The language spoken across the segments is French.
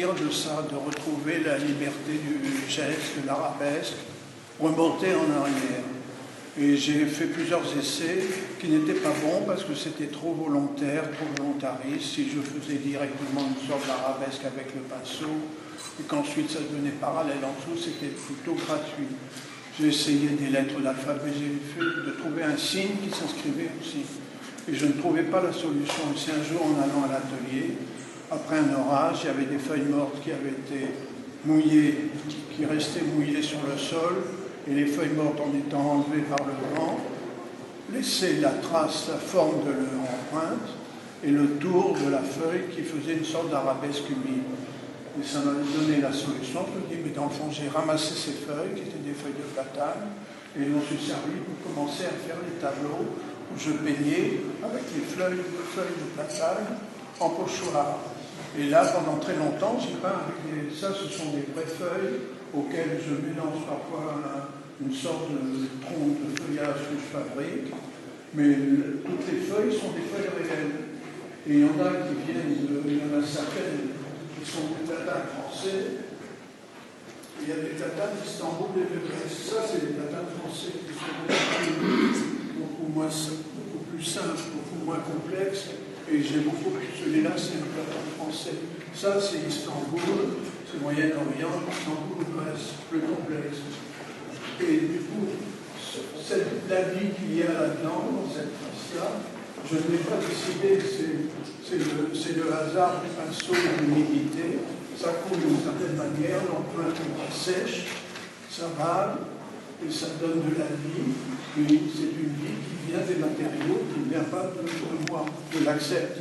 de ça, de retrouver la liberté du geste, de l'arabesque, remonter en arrière. Et j'ai fait plusieurs essais qui n'étaient pas bons parce que c'était trop volontaire, trop volontariste. Si je faisais directement une sorte d'arabesque avec le pinceau et qu'ensuite ça devenait parallèle en dessous, c'était plutôt gratuit. J'ai essayé des lettres d'alphabet, j'ai fait de trouver un signe qui s'inscrivait aussi. Et je ne trouvais pas la solution. Et c'est un jour en allant à l'atelier, après un orage, il y avait des feuilles mortes qui avaient été mouillées, qui restaient mouillées sur le sol, et les feuilles mortes en étant enlevées par le vent, laissaient la trace, la forme de leur empreinte, et le tour de la feuille qui faisait une sorte d'arabesque humide. Et ça m'avait donné la solution. Je me dis, mais dans le fond, j'ai ramassé ces feuilles, qui étaient des feuilles de platane, et elles m'ont servi pour commencer à faire les tableaux où je peignais avec les feuilles de platane en pochoir. Et là, pendant très longtemps, j'ai peint avec ça, ce sont des vraies feuilles auxquelles je mélange parfois une sorte de tronc de feuillage que je fabrique. Mais toutes les feuilles sont des feuilles réelles. Et il y en a qui viennent, il y en a certaines qui sont des platanes français. Il y a des platanes d'Istanbul et de Grèce. Ça, c'est des platanes français qui sont beaucoup plus simples, beaucoup moins complexes. Et j'ai beaucoup plus. Celui-là, c'est un platane français. Ça, c'est Istanbul, c'est Moyen-Orient, Istanbul, Grèce, plus complexe. Et du coup, la vie qu'il y a là-dedans, dans cette face-là, je ne l'ai pas décidé, c'est le hasard du pinceau et de l'humidité. Ça coule d'une certaine manière, l'empreinte sèche, ça râle, et ça donne de la vie. Et c'est une vie qui vient des matériaux, qui ne vient pas de moi. Je l'accepte,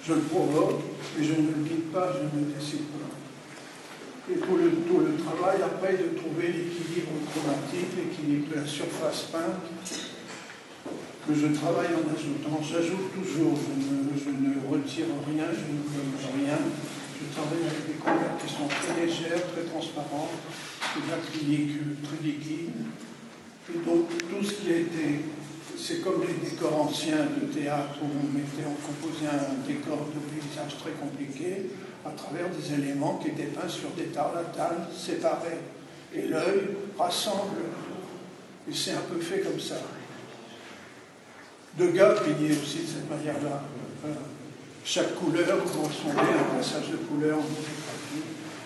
je le provoque, et je ne le guide pas, je ne le décide pas. Et tout le travail après de trouver l'équilibre chromatique, l'équilibre de la surface peinte, que je travaille en ajoutant. J'ajoute toujours, je ne retire rien, je ne donne rien. Je travaille avec des couleurs qui sont très légères, très transparentes, de l'acrylique très liquide. Et donc tout ce qui a été, c'est comme les décors anciens de théâtre où on composait un décor de paysage très compliqué à travers des éléments qui étaient peints sur des tarlatanes séparés. Et l'œil rassemble, et c'est un peu fait comme ça. Degas peignait aussi de cette manière-là. Chaque couleur correspondait à un passage de couleur en photographie.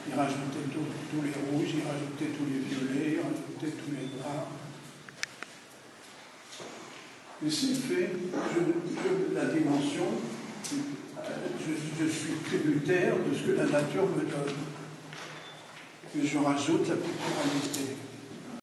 Il rajoutait tous les rouges, il rajoutait tous les violets, il rajoutait tous les noirs. Et c'est fait, la dimension, je suis tributaire de ce que la nature me donne. Et je rajoute la picturalité.